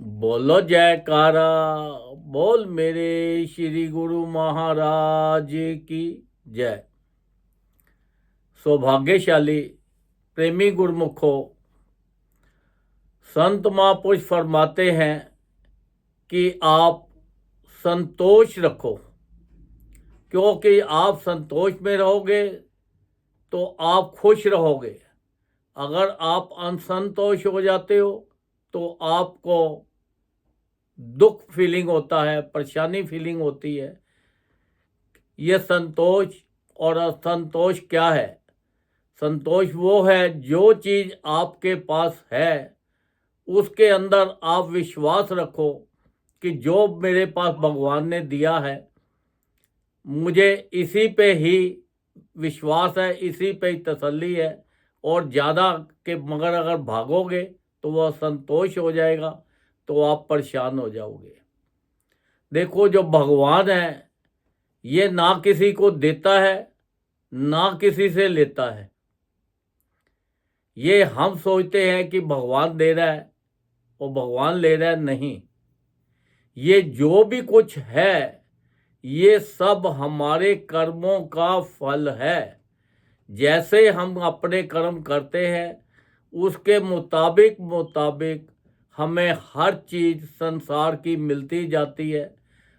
बोलो जयकारा। बोल मेरे श्री गुरु महाराज की जय। सौभाग्यशाली प्रेमी गुरुमुखो, संत महापुरुष फरमाते हैं कि आप संतोष रखो, क्योंकि आप संतोष में रहोगे तो आप खुश रहोगे। अगर आप असंतोष हो जाते हो तो आपको दुख फीलिंग होता है, परेशानी फीलिंग होती है। ये संतोष और असंतोष क्या है? संतोष वो है जो चीज़ आपके पास है उसके अंदर आप विश्वास रखो कि जो मेरे पास भगवान ने दिया है मुझे इसी पे ही विश्वास है, इसी पे ही तसल्ली है। और ज़्यादा के मगर अगर भागोगे तो वह संतोष हो जाएगा, तो आप परेशान हो जाओगे। देखो, जो भगवान है ये ना किसी को देता है ना किसी से लेता है। ये हम सोचते हैं कि भगवान दे रहा है और भगवान ले रहा है, नहीं। ये जो भी कुछ है ये सब हमारे कर्मों का फल है। जैसे हम अपने कर्म करते हैं उसके मुताबिक हमें हर चीज़ संसार की मिलती जाती है।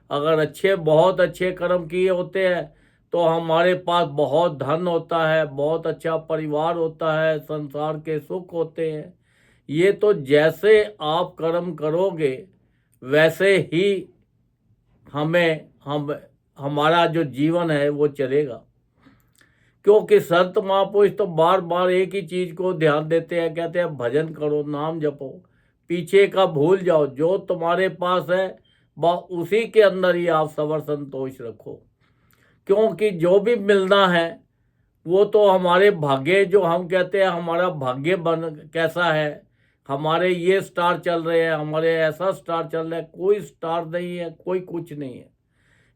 अगर बहुत अच्छे कर्म किए होते हैं तो हमारे पास बहुत धन होता है, बहुत अच्छा परिवार होता है, संसार के सुख होते हैं। ये तो जैसे आप कर्म करोगे वैसे ही हमारा जो जीवन है वो चलेगा। क्योंकि संत महापुरुष तो बार बार एक ही चीज को ध्यान देते हैं, कहते हैं भजन करो, नाम जपो, पीछे का भूल जाओ, जो तुम्हारे पास है वह उसी के अंदर ही आप सबर संतोष रखो। क्योंकि जो भी मिलना है वो तो हमारे भाग्य, जो हम कहते हैं हमारा भाग्य बन कैसा है, हमारे ये स्टार चल रहे हैं, हमारे ऐसा स्टार चल रहा है, कोई स्टार नहीं है, कोई कुछ नहीं है।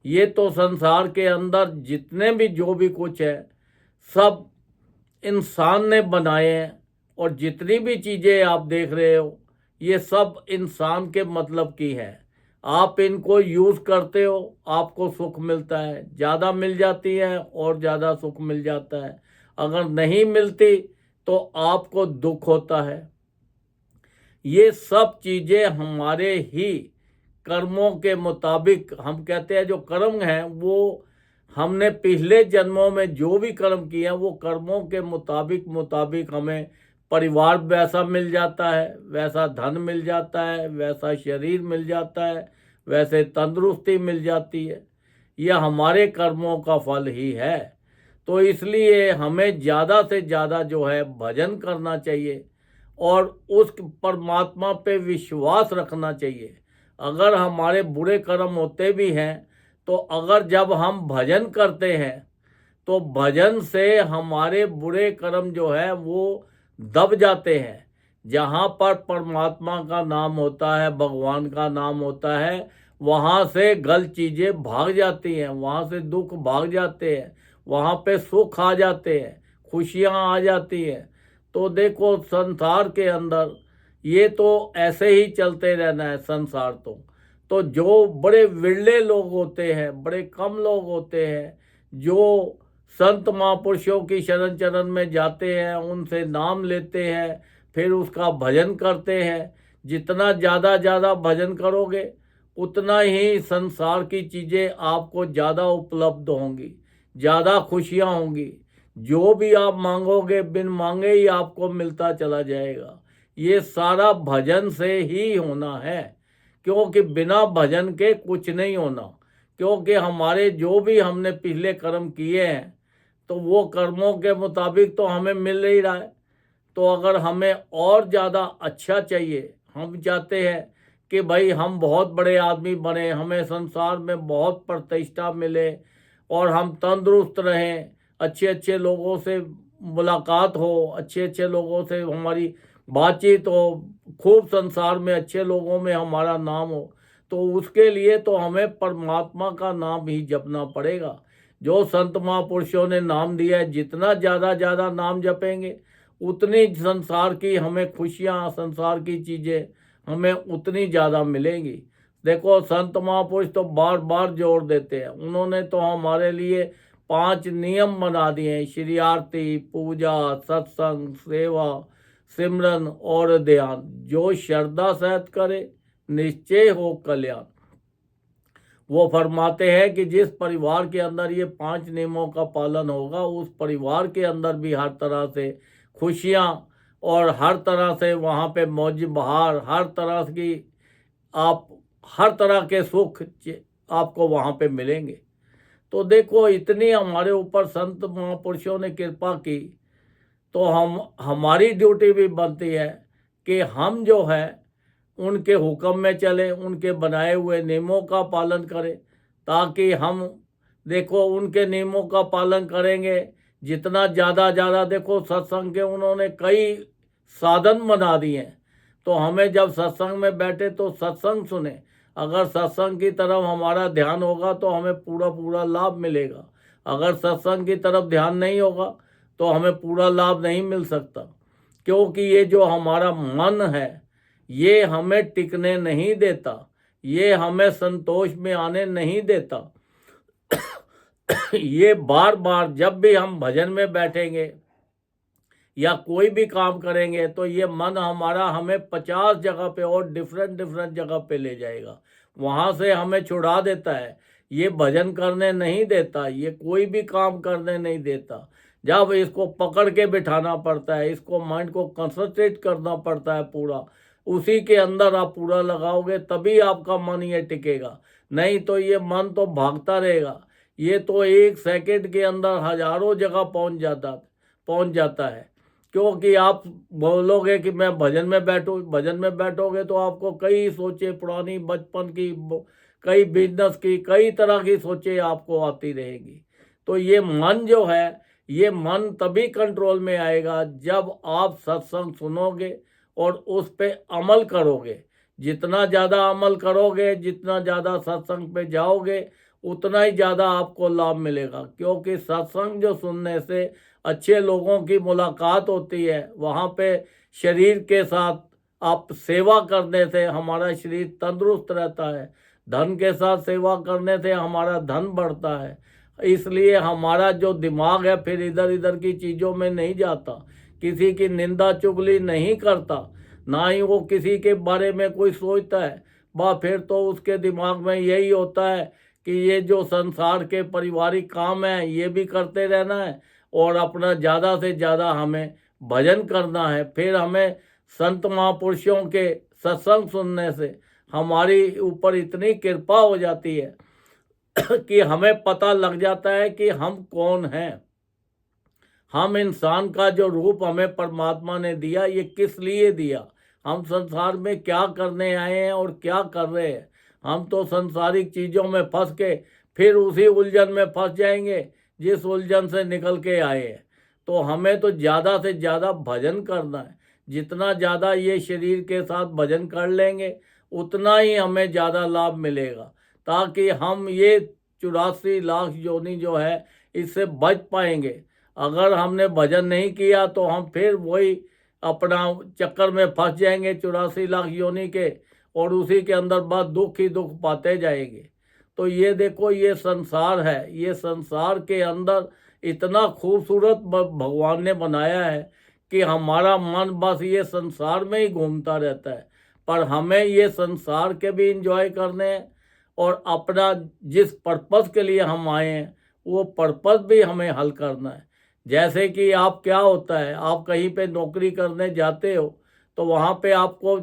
ये तो संसार के अंदर जितने भी जो भी कुछ है सब इंसान ने बनाए हैं। और जितनी भी चीज़ें आप देख रहे हो ये सब इंसान के मतलब की है। आप इनको यूज़ करते हो, आपको सुख मिलता है, ज़्यादा मिल जाती है और ज़्यादा सुख मिल जाता है। अगर नहीं मिलती तो आपको दुख होता है। ये सब चीज़ें हमारे ही कर्मों के मुताबिक, हम कहते हैं जो कर्म हैं वो हमने पिछले जन्मों में जो भी कर्म किए हैं वो कर्मों के मुताबिक हमें परिवार वैसा मिल जाता है, वैसा धन मिल जाता है, वैसा शरीर मिल जाता है, वैसे तंदुरुस्ती मिल जाती है। यह हमारे कर्मों का फल ही है। तो इसलिए हमें ज़्यादा से ज़्यादा जो है भजन करना चाहिए और उस परमात्मा पे विश्वास रखना चाहिए। अगर हमारे बुरे कर्म होते भी हैं तो अगर जब हम भजन करते हैं तो भजन से हमारे बुरे कर्म जो है वो दब जाते हैं। जहाँ पर परमात्मा का नाम होता है, भगवान का नाम होता है, वहाँ से गलत चीज़ें भाग जाती हैं, वहाँ से दुख भाग जाते हैं, वहाँ पे सुख आ जाते हैं, खुशियाँ आ जाती हैं। तो देखो, संसार के अंदर ये तो ऐसे ही चलते रहना है संसार। तो जो बड़े विरले लोग होते हैं, बड़े कम लोग होते हैं जो संत महापुरुषों की शरण चरण में जाते हैं, उनसे नाम लेते हैं, फिर उसका भजन करते हैं। जितना ज़्यादा भजन करोगे उतना ही संसार की चीज़ें आपको ज़्यादा उपलब्ध होंगी, ज़्यादा खुशियाँ होंगी। जो भी आप मांगोगे बिन मांगे ही आपको मिलता चला जाएगा। ये सारा भजन से ही होना है, क्योंकि बिना भजन के कुछ नहीं होना। क्योंकि हमारे जो भी हमने पिछले कर्म किए हैं तो वो कर्मों के मुताबिक तो हमें मिल ही रहा है। तो अगर हमें और ज़्यादा अच्छा चाहिए, हम चाहते हैं कि भाई हम बहुत बड़े आदमी बने, हमें संसार में बहुत प्रतिष्ठा मिले और हम तंदुरुस्त रहें, अच्छे अच्छे लोगों से मुलाकात हो, अच्छे अच्छे लोगों से हमारी बातचीत हो, खूब संसार में अच्छे लोगों में हमारा नाम हो, तो उसके लिए तो हमें परमात्मा का नाम ही जपना पड़ेगा। जो संत महापुरुषों ने नाम दिया है, जितना ज़्यादा नाम जपेंगे उतनी संसार की हमें खुशियाँ, संसार की चीज़ें हमें उतनी ज़्यादा मिलेंगी। देखो संत महापुरुष तो बार बार जोर देते हैं, उन्होंने तो हमारे लिए 5 नियम बना दिए हैं: श्री आरती, पूजा, सत्संग, सेवा, सिमरन और ध्यान। जो श्रद्धा सहित करे निश्चय हो कल्याण। वो फरमाते हैं कि जिस परिवार के अंदर ये 5 नियमों का पालन होगा, उस परिवार के अंदर भी हर तरह से खुशियाँ और हर तरह से वहाँ पे मौज बहार, हर तरह की आप हर तरह के सुख आपको वहाँ पे मिलेंगे। तो देखो इतनी हमारे ऊपर संत महापुरुषों ने कृपा की, तो हमारी ड्यूटी भी बनती है कि हम जो है उनके हुक्म में चलें, उनके बनाए हुए नियमों का पालन करें, ताकि हम देखो उनके नियमों का पालन करेंगे जितना ज़्यादा देखो सत्संग के उन्होंने कई साधन बना दिए हैं। तो हमें जब सत्संग में बैठे तो सत्संग सुने, अगर सत्संग की तरफ हमारा ध्यान होगा तो हमें पूरा लाभ मिलेगा। अगर सत्संग की तरफ ध्यान नहीं होगा तो हमें पूरा लाभ नहीं मिल सकता, क्योंकि ये जो हमारा मन है ये हमें टिकने नहीं देता, ये हमें संतोष में आने नहीं देता। ये बार बार जब भी हम भजन में बैठेंगे या कोई भी काम करेंगे तो ये मन हमारा हमें 50 जगह पे और डिफरेंट जगह पे ले जाएगा, वहाँ से हमें छुड़ा देता है। ये भजन करने नहीं देता, ये कोई भी काम करने नहीं देता। जब इसको पकड़ के बिठाना पड़ता है, इसको माइंड को कंसंट्रेट करना पड़ता है पूरा, उसी के अंदर आप पूरा लगाओगे तभी आपका मन ये टिकेगा, नहीं तो ये मन तो भागता रहेगा। ये तो 1 सेकंड के अंदर हजारों जगह पहुंच जाता है। क्योंकि आप बोलोगे कि मैं भजन में बैठोगे तो आपको कई सोचे पुरानी बचपन की, कई बिजनेस की, कई तरह की सोचे आपको आती रहेगी। तो ये मन जो है, ये मन तभी कंट्रोल में आएगा जब आप सत्संग सुनोगे और उस पे अमल करोगे। जितना ज़्यादा अमल करोगे, जितना ज़्यादा सत्संग पे जाओगे, उतना ही ज़्यादा आपको लाभ मिलेगा। क्योंकि सत्संग जो सुनने से अच्छे लोगों की मुलाकात होती है, वहाँ पे शरीर के साथ आप सेवा करने से हमारा शरीर तंदुरुस्त रहता है, धन के साथ सेवा करने से हमारा धन बढ़ता है। इसलिए हमारा जो दिमाग है फिर इधर की चीज़ों में नहीं जाता, किसी की निंदा चुगली नहीं करता, ना ही वो किसी के बारे में कोई सोचता है। फिर तो उसके दिमाग में यही होता है कि ये जो संसार के पारिवारिक काम हैं ये भी करते रहना है और अपना ज़्यादा से ज़्यादा हमें भजन करना है। फिर हमें संत महापुरुषों के सत्संग सुनने से हमारी ऊपर इतनी कृपा हो जाती है कि हमें पता लग जाता है कि हम कौन हैं। हम इंसान का जो रूप हमें परमात्मा ने दिया, ये किस लिए दिया, हम संसार में क्या करने आए हैं और क्या कर रहे हैं। हम तो संसारिक चीज़ों में फंस के फिर उसी उलझन में फंस जाएंगे जिस उलझन से निकल के आए हैं। तो हमें तो ज़्यादा से ज़्यादा भजन करना है। जितना ज़्यादा ये शरीर के साथ भजन कर लेंगे उतना ही हमें ज़्यादा लाभ मिलेगा, ताकि हम ये 84 लाख योनि जो है इससे बच पाएंगे। अगर हमने भजन नहीं किया तो हम फिर वही अपना चक्कर में फंस जाएंगे 84 लाख योनि के, और उसी के अंदर बस दुख ही दुख पाते जाएंगे। तो ये देखो ये संसार है, ये संसार के अंदर इतना खूबसूरत भगवान ने बनाया है कि हमारा मन बस ये संसार में ही घूमता रहता है। पर हमें ये संसार के भी इंजॉय करने हैं और अपना जिस पर्पस के लिए हम आए हैं वो पर्पस भी हमें हल करना है। जैसे कि आप क्या होता है, आप कहीं पे नौकरी करने जाते हो तो वहाँ पे आपको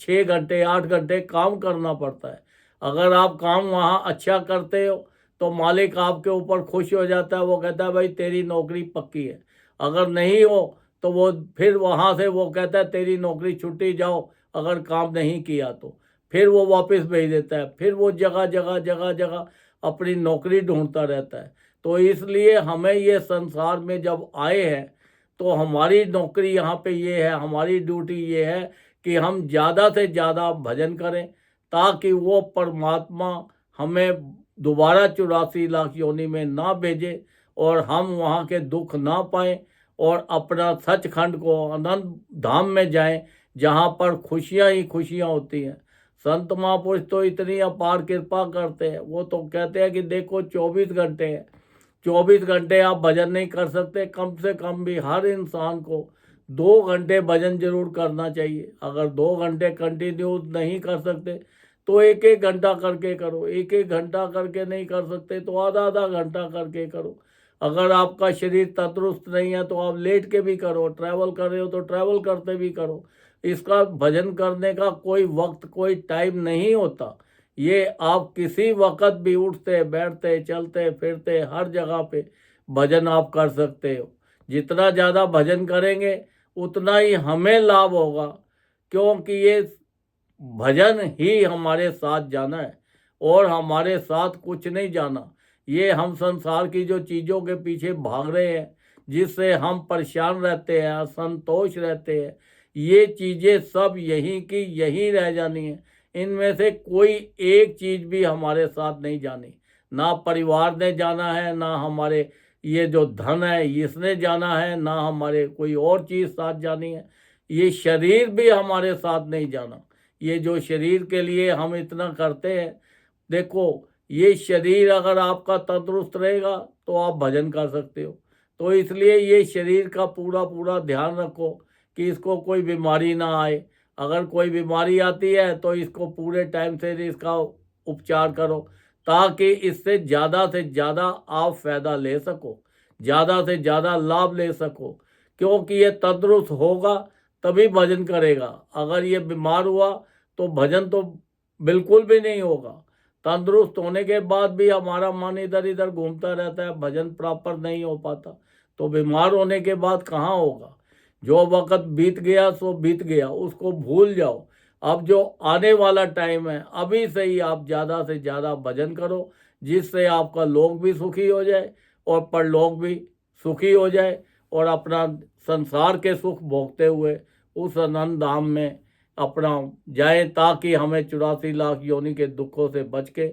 6 घंटे 8 घंटे काम करना पड़ता है। अगर आप काम वहाँ अच्छा करते हो तो मालिक आपके ऊपर खुश हो जाता है, वो कहता है भाई तेरी नौकरी पक्की है। अगर नहीं हो तो वो फिर वहाँ से वो कहता है तेरी नौकरी छुट्टी जाओ, अगर काम नहीं किया तो फिर वो वापस भेज देता है। फिर वो जगह अपनी नौकरी ढूंढता रहता है। तो इसलिए हमें ये संसार में जब आए हैं तो हमारी नौकरी यहाँ पे ये है, हमारी ड्यूटी ये है कि हम ज़्यादा से ज़्यादा भजन करें, ताकि वो परमात्मा हमें दोबारा 84 लाख योनि में ना भेजे और हम वहाँ के दुख ना पाएं और अपना सचखंड को आनंद धाम में जाएं, जहाँ पर खुशियाँ ही खुशियाँ होती हैं। संत महापुरुष तो इतनी अपार कृपा करते हैं, वो तो कहते हैं कि देखो 24 घंटे हैं, 24 घंटे आप भजन नहीं कर सकते, कम से कम भी हर इंसान को 2 घंटे भजन जरूर करना चाहिए। अगर 2 घंटे कंटिन्यू नहीं कर सकते तो 1-1 घंटा करके करो, 1-1 घंटा करके नहीं कर सकते तो आधा-आधा घंटा करके करो। अगर आपका शरीर तंदुरुस्त नहीं है तो आप लेट के भी करो, ट्रैवल कर रहे हो तो ट्रैवल करते भी करो। इसका भजन करने का कोई वक्त, कोई टाइम नहीं होता। ये आप किसी वक्त भी उठते बैठते चलते फिरते हर जगह पे भजन आप कर सकते हो। जितना ज़्यादा भजन करेंगे उतना ही हमें लाभ होगा, क्योंकि ये भजन ही हमारे साथ जाना है और हमारे साथ कुछ नहीं जाना। ये हम संसार की जो चीज़ों के पीछे भाग रहे हैं, जिससे हम परेशान रहते हैं, असंतोष रहते हैं, ये चीज़ें सब यहीं की यहीं रह जानी है। इनमें से कोई एक चीज़ भी हमारे साथ नहीं जानी। ना परिवार ने जाना है, ना हमारे ये जो धन है इसने जाना है, ना हमारे कोई और चीज़ साथ जानी है। ये शरीर भी हमारे साथ नहीं जाना। ये जो शरीर के लिए हम इतना करते हैं, देखो ये शरीर अगर आपका तंदुरुस्त रहेगा तो आप भजन कर सकते हो। तो इसलिए ये शरीर का पूरा पूरा ध्यान रखो कि इसको कोई बीमारी ना आए। अगर कोई बीमारी आती है तो इसको पूरे टाइम से इसका उपचार करो, ताकि इससे से ज़्यादा आप फ़ायदा ले सको, ज़्यादा से ज़्यादा लाभ ले सको। क्योंकि ये तंदुरुस्त होगा तभी भजन करेगा। अगर ये बीमार हुआ तो भजन तो बिल्कुल भी नहीं होगा। तंदुरुस्त होने के बाद भी हमारा मन इधर इधर घूमता रहता है, भजन प्रॉपर नहीं हो पाता, तो बीमार होने के बाद कहाँ होगा। जो वक्त बीत गया सो बीत गया, उसको भूल जाओ। अब जो आने वाला टाइम है, अभी से ही आप ज़्यादा से ज़्यादा भजन करो, जिससे आपका लोक भी सुखी हो जाए और परलोक भी सुखी हो जाए, और अपना संसार के सुख भोगते हुए उस आनंद धाम में अपना जाए, ताकि हमें 84 लाख योनि के दुखों से बच के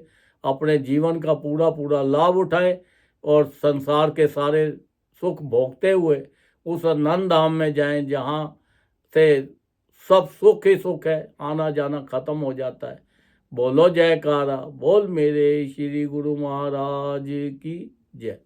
अपने जीवन का पूरा पूरा लाभ उठाए और संसार के सारे सुख भोगते हुए उस आनंद धाम में जाएं, जहाँ से सब सुख ही सुख है, आना जाना खत्म हो जाता है। बोलो जयकारा, बोल मेरे श्री गुरु महाराज की जय।